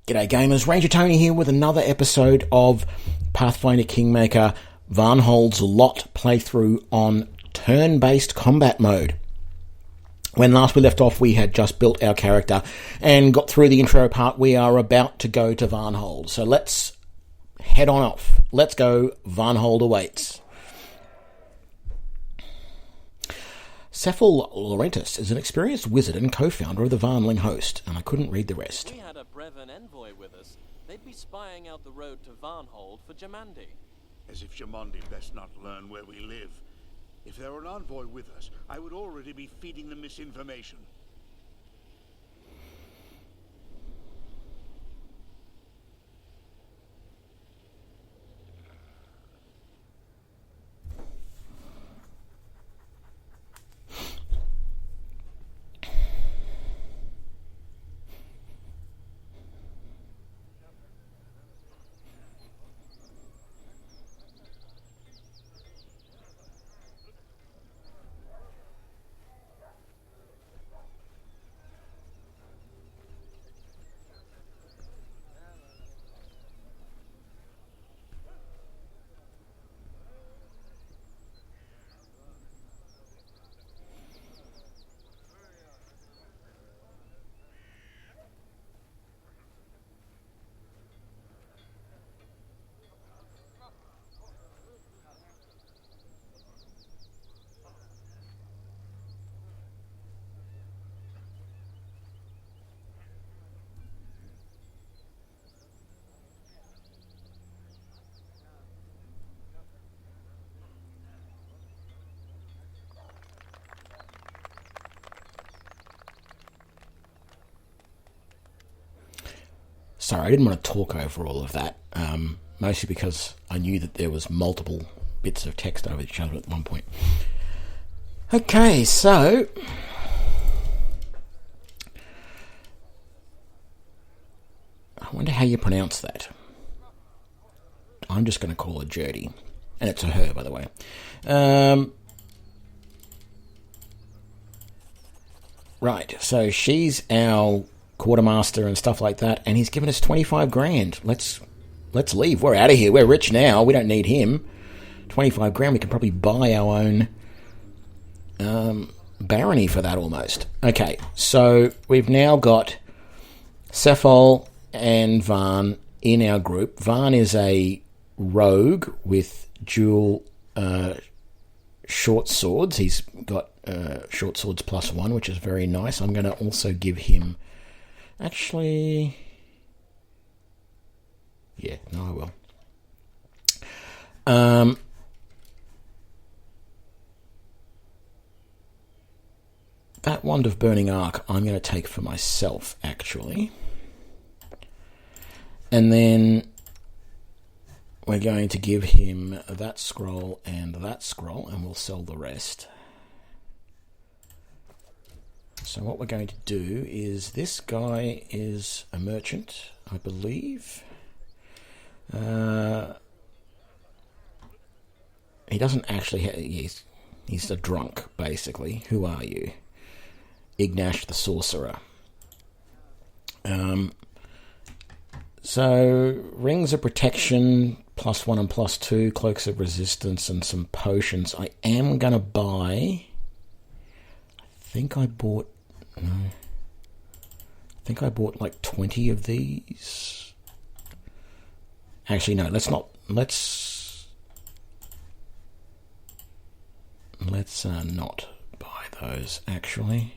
G'day gamers, Ranger Tony here with another episode of Pathfinder Kingmaker Varnhold's Lot playthrough on turn-based combat mode. When last we left off, we had just built our character and got through the intro part. We are about to go to Varnhold, so let's head on off. Let's go, Varnhold awaits. Cephal Laurentis is an experienced wizard and co-founder of the Varnling host, and I couldn't read the rest. We had a Brevin envoy with us. They'd be spying out the road to Varnhold for Jamandi. As if Jamandi best not learn where we live. If there were an envoy with us, I would already be feeding them misinformation. Sorry, I didn't want to talk over all of that, mostly because I knew that there was multiple bits of text over each other at one point. Okay, so I wonder how you pronounce that. I'm just going to call her Jurdy, and it's a her, by the way. Right, so she's our quartermaster and stuff like that, and he's given us 25 grand. Let's leave. We're out of here. We're rich now. We don't need him. 25 grand, we can probably buy our own barony for that almost. Okay, so we've now got Cephal and Varn in our group. Varn is a rogue with dual short swords. He's got short swords +1, which is very nice. I'm going to also give him... Actually, yeah, no, I will. That Wand of Burning Arc I'm going to take for myself, actually. And then we're going to give him that scroll, and we'll sell the rest. So what we're going to do is, this guy is a merchant, I believe. He doesn't actually have... He's a drunk, basically. Who are you? Ignash the Sorcerer. So, Rings of Protection, +1 and +2, Cloaks of Resistance, and some potions. I am going to buy... I think I bought like 20 of these. Actually, no, let's not buy those, actually.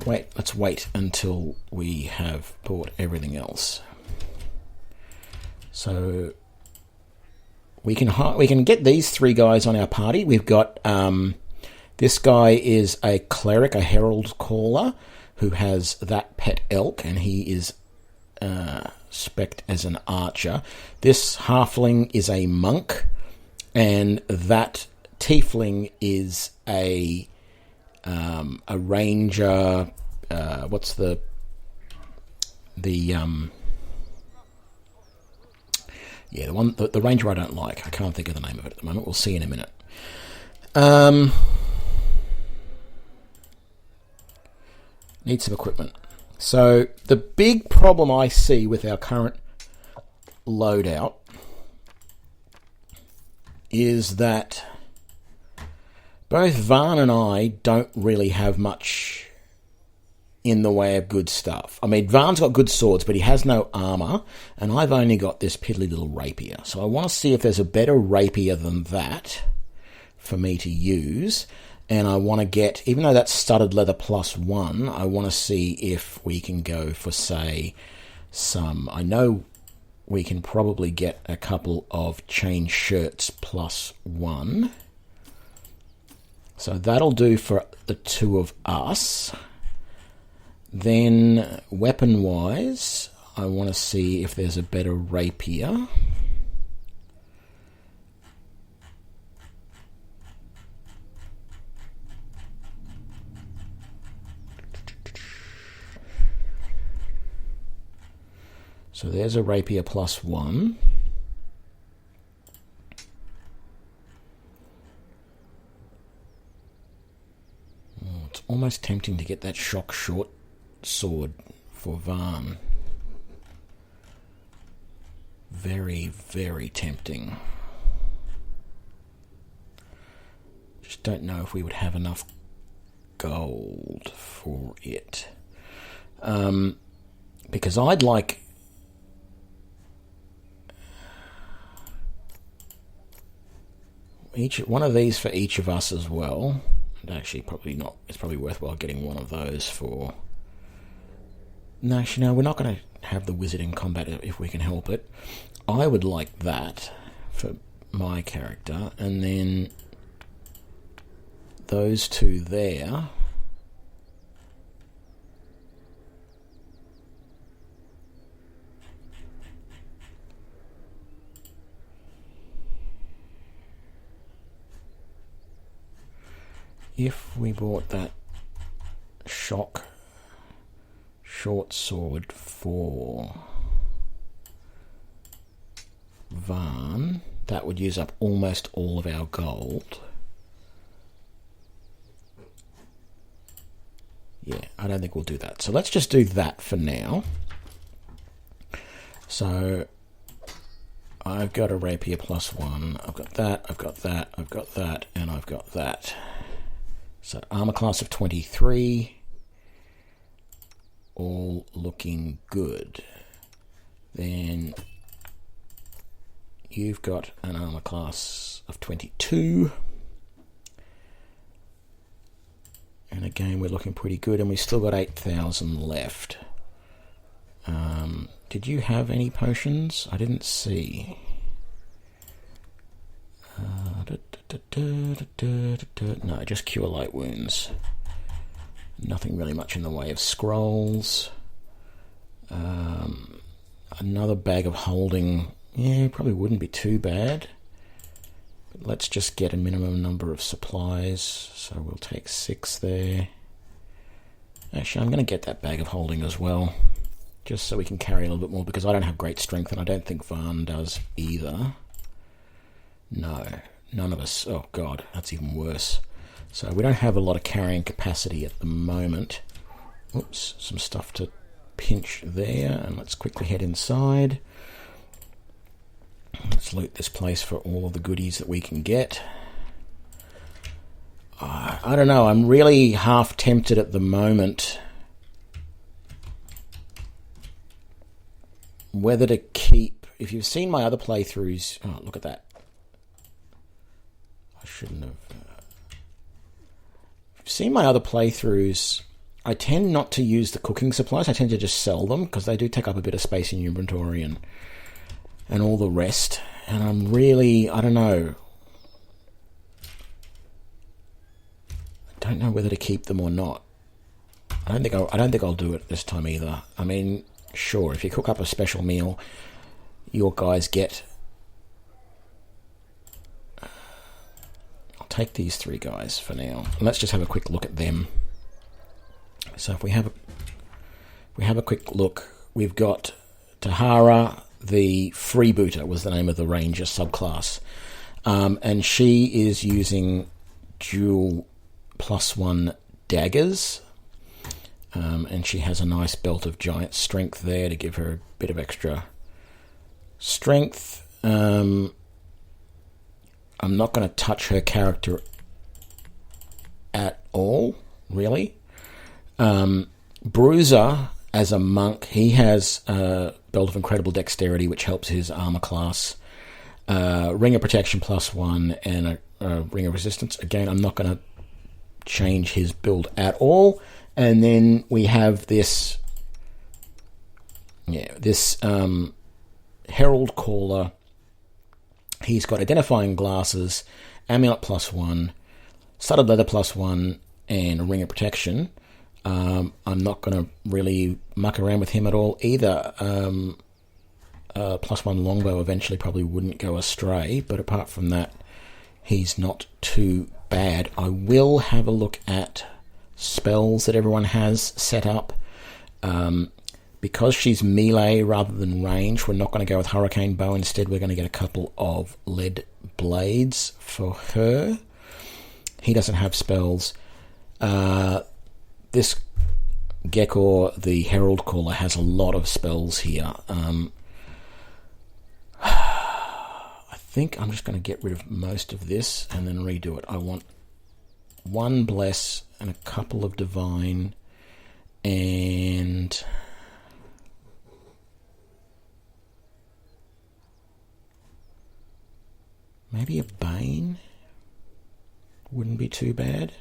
Let's wait until we have bought everything else. So we can get these three guys on our party. We've got this guy is a cleric, a herald caller, who has that pet elk, and he is spec'd as an archer. This halfling is a monk, and that tiefling is a ranger. What's the ranger I don't like. I can't think of the name of it at the moment. We'll see in a minute. Need some equipment. So the big problem I see with our current loadout is that both Varn and I don't really have much in the way of good stuff. I mean, Varn's got good swords, but he has no armour, and I've only got this piddly little rapier. So I want to see if there's a better rapier than that for me to use, and I want to get, even though that's studded leather +1, I want to see if we can go for, say, I know we can probably get a couple of chain shirts +1. So that'll do for the two of us. Then, weapon-wise, I want to see if there's a better rapier. So there's a rapier +1. Oh, it's almost tempting to get that shock short sword for Varn. Very, very tempting. Just don't know if we would have enough gold for it. Because I'd like one of these for each of us as well. And actually, probably not. It's probably worthwhile getting one of those for... No, actually, no, we're not going to have the wizard in combat if we can help it. I would like that for my character, and then those two there. If we bought that shock short sword for Varn, that would use up almost all of our gold. Yeah, I don't think we'll do that. So let's just do that for now. So I've got a rapier +1. I've got that, I've got that, I've got that, and I've got that. So armor class of 23. All looking good. Then you've got an armor class of 22. And again, we're looking pretty good, and we've still got 8,000 left. Did you have any potions? I didn't see. No, just cure light wounds. Nothing really much in the way of scrolls. Another bag of holding. Yeah, probably wouldn't be too bad. But let's just get a minimum number of supplies. So we'll take 6 there. Actually, I'm going to get that bag of holding as well. Just so we can carry a little bit more, because I don't have great strength, and I don't think Varn does either. No, none of us. Oh god, that's even worse. So we don't have a lot of carrying capacity at the moment. Oops, some stuff to pinch there, and let's quickly head inside. Let's loot this place for all of the goodies that we can get. I don't know, I'm really half tempted at the moment whether to keep... If you've seen my other playthroughs... Oh, look at that. I shouldn't have... If you've seen my other playthroughs, I tend not to use the cooking supplies. I tend to just sell them, because they do take up a bit of space in your inventory and all the rest. And I'm really... I don't know. I don't know whether to keep them or not. I don't think I'll do it this time either. I mean... Sure, if you cook up a special meal, your guys get... I'll take these 3 guys for now. And let's just have a quick look at them. So if we have a quick look, we've got Tahara, the freebooter was the name of the ranger subclass. And she is using dual +1 daggers. And she has a nice belt of giant strength there to give her a bit of extra strength. I'm not going to touch her character at all, really. Bruiser, as a monk, he has a belt of incredible dexterity, which helps his armor class. Ring of protection +1 and a ring of resistance. Again, I'm not going to change his build at all. And then we have this Herald Caller. He's got identifying glasses, amulet +1, studded leather +1, and a ring of protection. I'm not going to really muck around with him at all either. +1 longbow eventually probably wouldn't go astray, but apart from that, he's not too bad. I will have a look at spells that everyone has set up. Because she's melee rather than range, we're not going to go with Hurricane Bow. Instead, we're going to get a couple of lead blades for her. He doesn't have spells. This Gekor, the Herald Caller, has a lot of spells here. I think I'm just going to get rid of most of this and then redo it. I want 1 Bless and a couple of Divine and maybe a Bane. Wouldn't be too bad.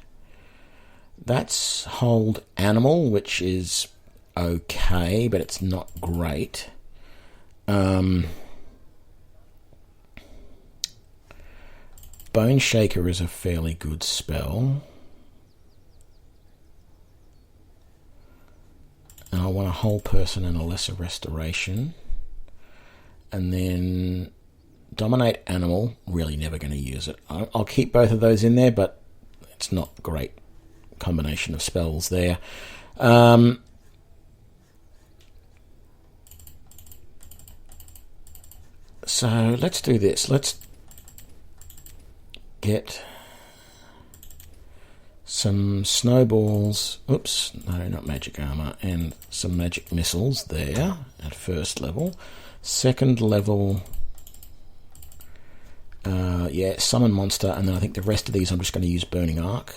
That's Hold Animal, which is okay, but it's not great. Bone Shaker is a fairly good spell. And I want a whole person and a lesser restoration. And then Dominate Animal, really never going to use it. I'll keep both of those in there, but it's not great combination of spells there. So let's do this. Let's get some snowballs. Oops, no, not magic armor. And some magic missiles there at first level. Second level, summon monster. And then I think the rest of these I'm just going to use Burning Arc.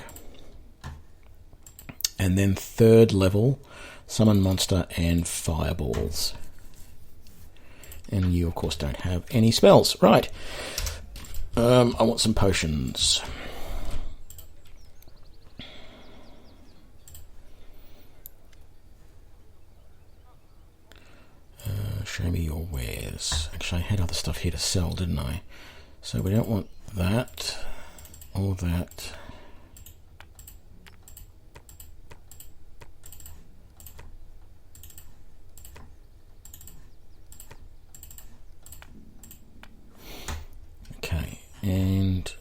And then third level, summon monster and fireballs. And you, of course, don't have any spells. Right. I want some potions. Show me your wares. Actually, I had other stuff here to sell, didn't I? So we don't want that or that. Okay, and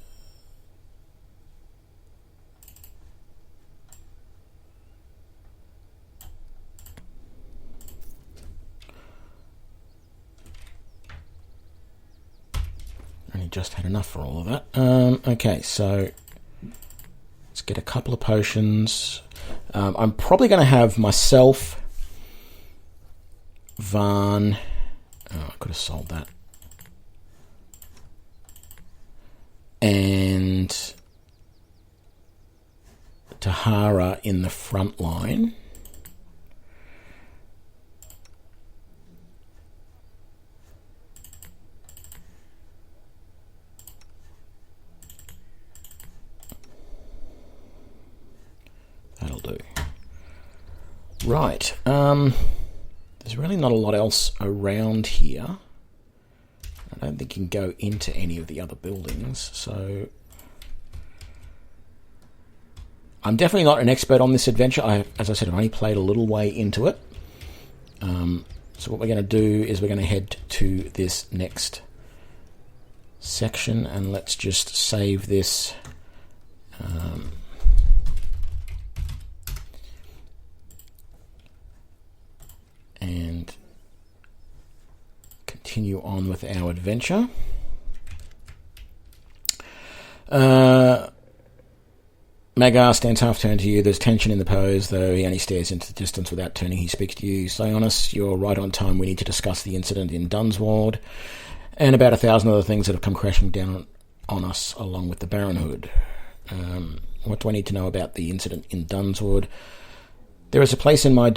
only just had enough for all of that. Okay, so let's get a couple of potions. I'm probably going to have myself, Varn. Oh, I could have sold that. And Tahara in the front line. That'll do. Right. There's really not a lot else around here. I don't think you can go into any of the other buildings, so I'm definitely not an expert on this adventure. As I said, I've only played a little way into it. So what we're going to do is we're going to head to this next section, and let's just save this. And continue on with our adventure. Magar stands half-turned to you. There's tension in the pose, though he only stares into the distance without turning. He speaks to you. Sionis, you're right on time. We need to discuss the incident in Dunsward and about 1,000 other things that have come crashing down on us along with the Baronhood. What do I need to know about the incident in Dunsward? There is a place in my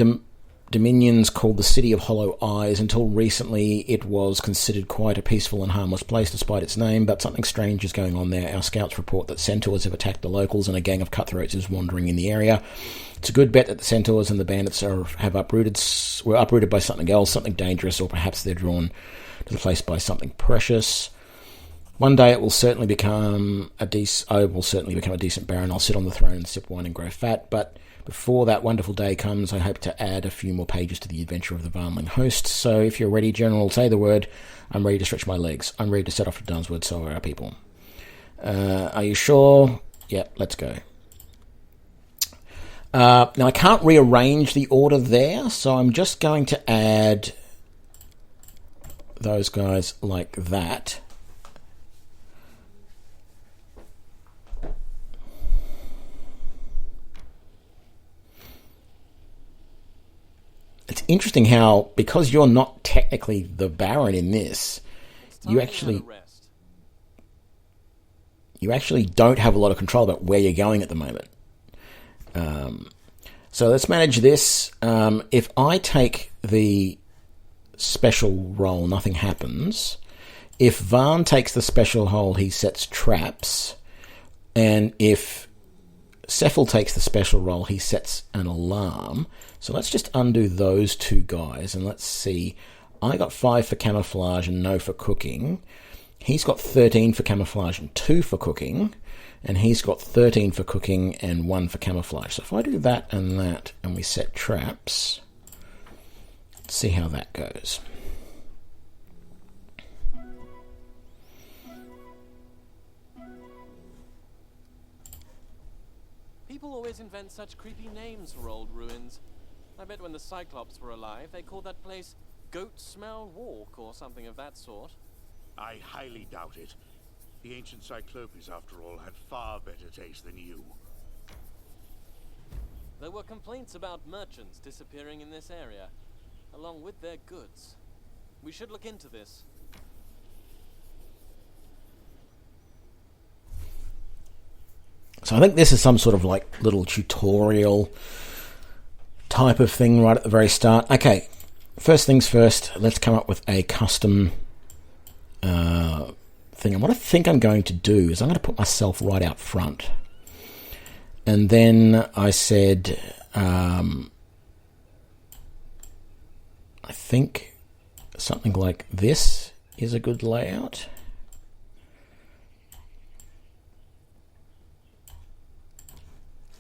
dominions called the City of Hollow Eyes. Until recently, it was considered quite a peaceful and harmless place despite its name, but something strange is going on there. Our scouts report that centaurs have attacked the locals and a gang of cutthroats is wandering in the area. It's a good bet that the centaurs and the bandits were uprooted by something else, something dangerous, or perhaps they're drawn to the place by something precious. One day it will certainly become I will certainly become a decent baron. I'll sit on the throne and sip wine and grow fat, but before that wonderful day comes, I hope to add a few more pages to the adventure of the Varnling host. So if you're ready, General, say the word. I'm ready to stretch my legs. I'm ready to set off to Dunswood, so are our people. Are you sure? Yeah, let's go. Now, I can't rearrange the order there, so I'm just going to add those guys like that. It's interesting how, because you're not technically the Baron in this, you actually don't have a lot of control about where you're going at the moment. So let's manage this. If I take the special roll, nothing happens. If Varn takes the special hold, he sets traps. And if Cephal takes the special roll, he sets an alarm. So let's just undo those two guys and let's see. I got 5 for camouflage and no for cooking. He's got 13 for camouflage and 2 for cooking. And he's got 13 for cooking and 1 for camouflage. So if I do that and we set traps, let's see how that goes. People always invent such creepy names for old ruins. I bet when the Cyclops were alive, they called that place Goat Smell Walk or something of that sort. I highly doubt it. The ancient Cyclopes, after all, had far better taste than you. There were complaints about merchants disappearing in this area, along with their goods. We should look into this. So I think this is some sort of like little tutorial type of thing right at the very start. Okay, first things first, let's come up with a custom thing. And what I think I'm going to do is I'm going to put myself right out front. And then I said, I think something like this is a good layout.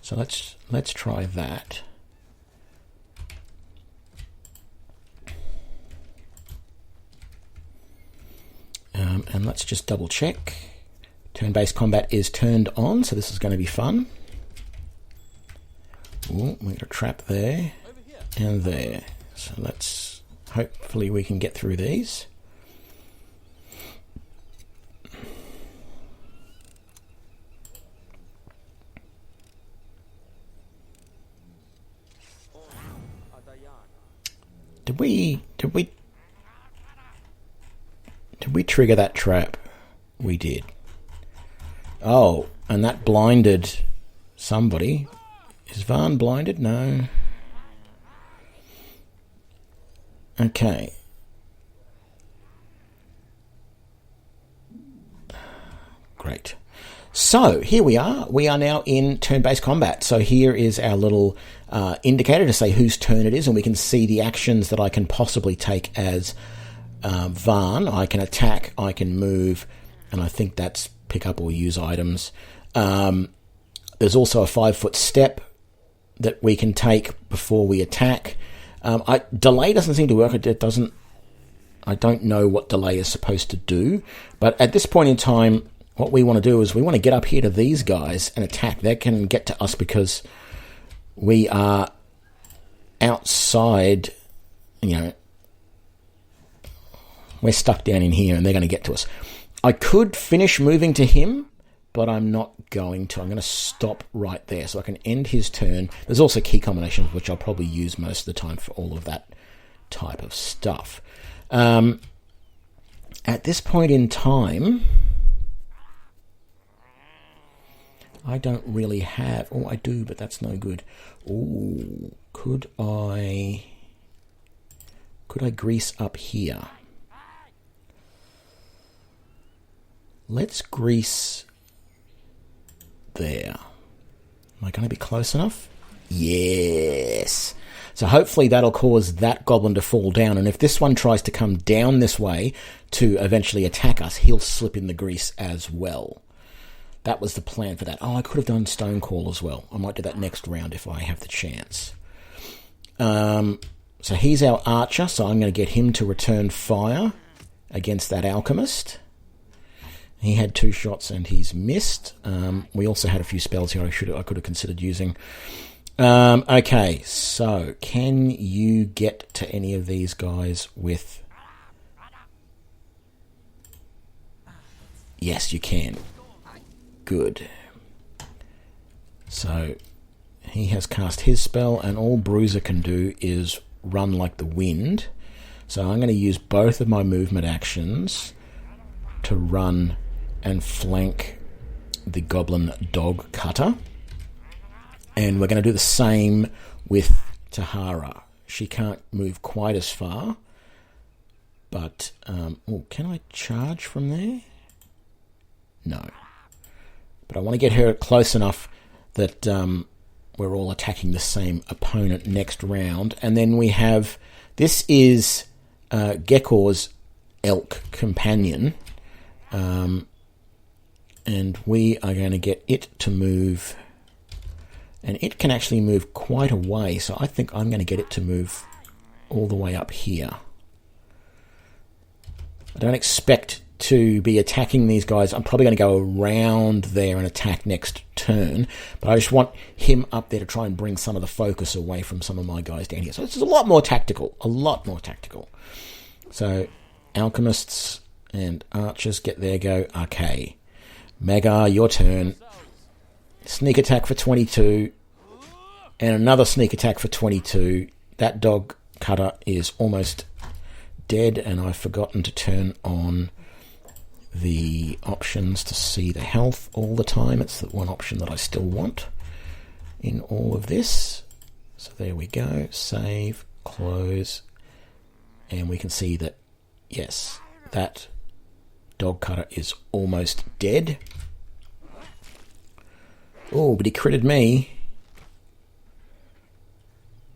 So let's try that. And let's just double check. Turn-based combat is turned on, so this is going to be fun. Ooh, we got a trap there and there. So let's hopefully we can get through these. Did we trigger that trap? We did. Oh, and that blinded somebody. Is Varn blinded? No. Okay. Great. So, here we are. We are now in turn-based combat. So here is our little indicator to say whose turn it is, and we can see the actions that I can possibly take as Varn. I can attack, I can move, and I think that's pick up or use items. There's also a 5-foot step that we can take before we attack. Delay doesn't seem to work. I don't know what delay is supposed to do, but at this point in time, what we want to do is we want to get up here to these guys and attack. They can get to us because we are outside, we're stuck down in here and they're going to get to us. I could finish moving to him, but I'm not going to. I'm going to stop right there so I can end his turn. There's also key combinations, which I'll probably use most of the time for all of that type of stuff. At this point in time, I don't really have... Oh, I do, but that's no good. Oh, could I grease up here? Let's grease there. Am I going to be close enough? Yes. So hopefully that'll cause that goblin to fall down. And if this one tries to come down this way to eventually attack us, he'll slip in the grease as well. That was the plan for that. Oh, I could have done Stone Call as well. I might do that next round if I have the chance. So he's our archer, so I'm going to get him to return fire against that alchemist. He had 2 shots and he's missed. We also had a few spells here I could have considered using. Okay, so can you get to any of these guys with... Yes, you can. Good. So he has cast his spell, and all Bruiser can do is run like the wind. So I'm going to use both of my movement actions to run and flank the goblin dog cutter. And we're going to do the same with Tahara. She can't move quite as far. But, can I charge from there? No. But I want to get her close enough that we're all attacking the same opponent next round. And then we have... This is Gekor's elk companion. And we are going to get it to move... And it can actually move quite a way, so I think I'm going to get it to move all the way up here. I don't expect to be attacking these guys. I'm probably going to go around there and attack next turn, but I just want him up there to try and bring some of the focus away from some of my guys down here. So this is a lot more tactical. So alchemists and archers get their go. Okay. Magar, your turn. Sneak attack for 22. And another sneak attack for 22. That dog cutter is almost dead, and I've forgotten to turn on the options to see the health all the time. It's the one option that I still want in all of this. So there we go. Save, close. And we can see that, yes, that dog cutter is almost dead. Oh, but he critted me.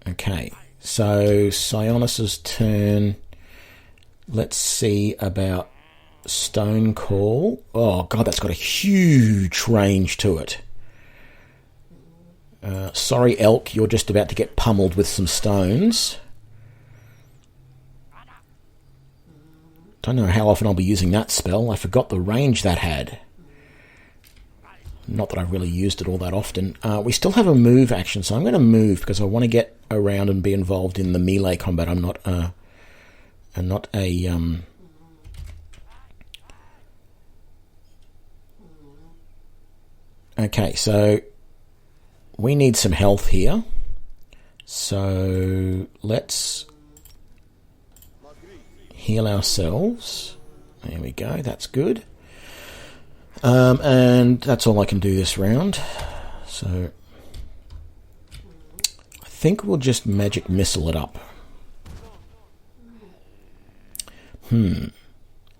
Okay, so Sionis's turn. Let's see about Stone Call. Oh, God, that's got a huge range to it. Sorry, Elk, you're just about to get pummeled with some stones. Don't know how often I'll be using that spell. I forgot the range that had. Not that I've really used it all that often. We still have a move action, so I'm going to move because I want to get around and be involved in the melee combat. I'm not a Okay, so we need some health here. So let's heal ourselves. There we go, that's good. And that's all I can do this round. So I think we'll just magic missile it up.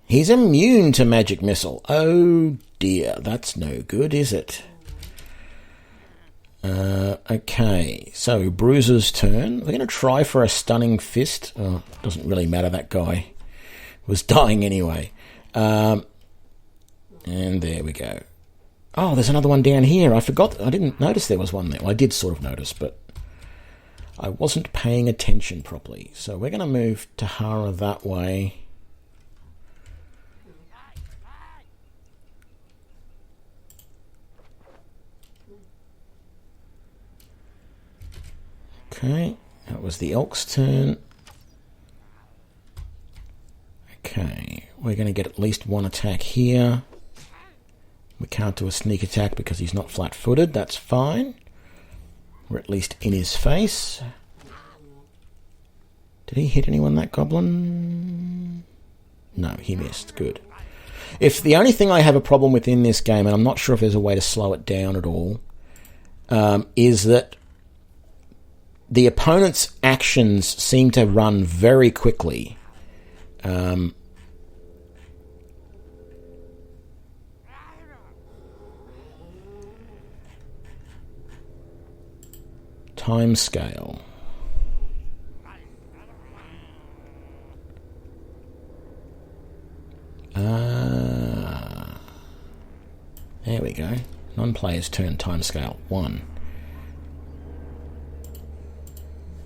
He's immune to magic missile. Oh dear, that's no good, is it? Okay, so Bruiser's turn. We're going to try for a stunning fist. Oh, doesn't really matter, that guy was dying anyway. And there we go. Oh, there's another one down here. I forgot. I didn't notice there was one there. Well, I did sort of notice, but I wasn't paying attention properly. So we're going to move Tahara that way. Okay, that was the Elk's turn. Okay, we're going to get at least one attack here. We can't do a sneak attack because he's not flat-footed. That's fine. We're at least in his face. Did he hit anyone, that goblin? No, he missed. Good. If the only thing I have a problem with in this game, and I'm not sure if there's a way to slow it down at all, is that the opponent's actions seem to run very quickly. Time scale. There we go. Non-player's turn timescale 1.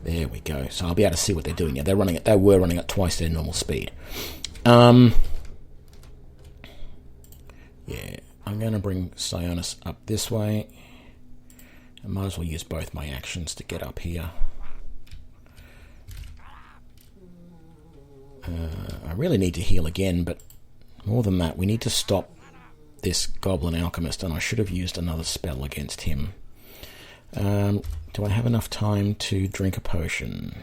There we go. So I'll be able to see what they're doing. Yeah, they were running at twice their normal speed. Yeah, I'm going to bring Sionis up this way. I might as well use both my actions to get up here. I really need to heal again, but more than that, we need to stop this Goblin Alchemist, and I should have used another spell against him. Do I have enough time to drink a potion?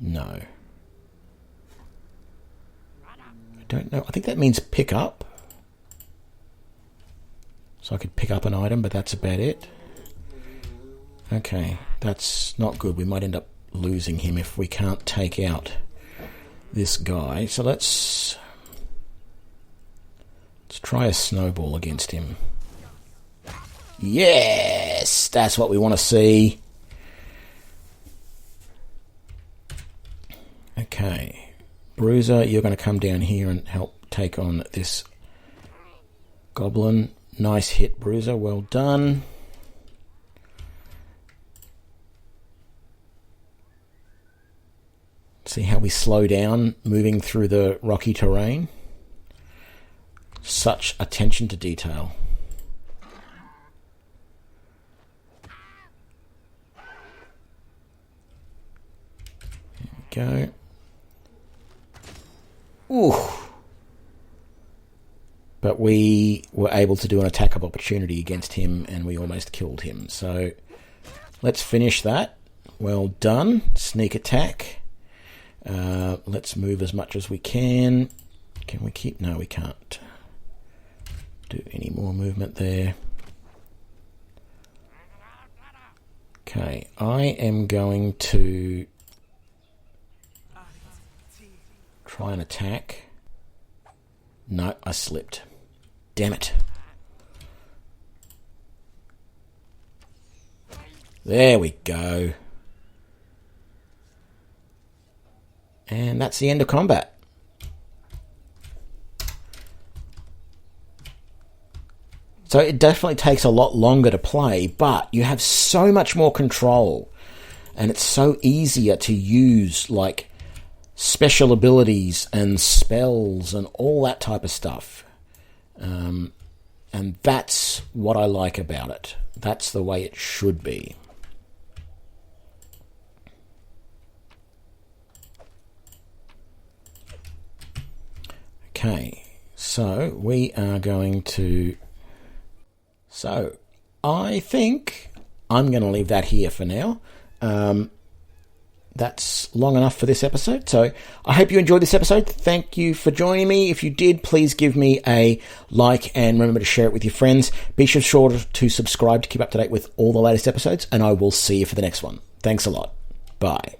No. I don't know. I think that means pick up. So I could pick up an item, but that's about it. Okay, that's not good. We might end up losing him if we can't take out this guy. So let's try a snowball against him. Yes! That's what we want to see. Okay. Bruiser, you're going to come down here and help take on this goblin. Nice hit, Bruiser. Well done. See how we slow down moving through the rocky terrain? Such attention to detail. There we go. Ooh. But we were able to do an attack of opportunity against him, and we almost killed him. So let's finish that. Well done. Sneak attack. Let's move as much as we can. Can we keep... No, we can't do any more movement there. Okay, I am going to try and attack. No, I slipped. Damn it. There we go. And that's the end of combat. So it definitely takes a lot longer to play, but you have so much more control. And it's so easier to use, like, special abilities and spells and all that type of stuff. And that's what I like about it. That's the way it should be. Okay, so we are going to... So, I think I'm going to leave that here for now. That's long enough for this episode. So, I hope you enjoyed this episode. Thank you for joining me. If you did, please give me a like and remember to share it with your friends. Be sure to subscribe to keep up to date with all the latest episodes, and I will see you for the next one. Thanks a lot. Bye.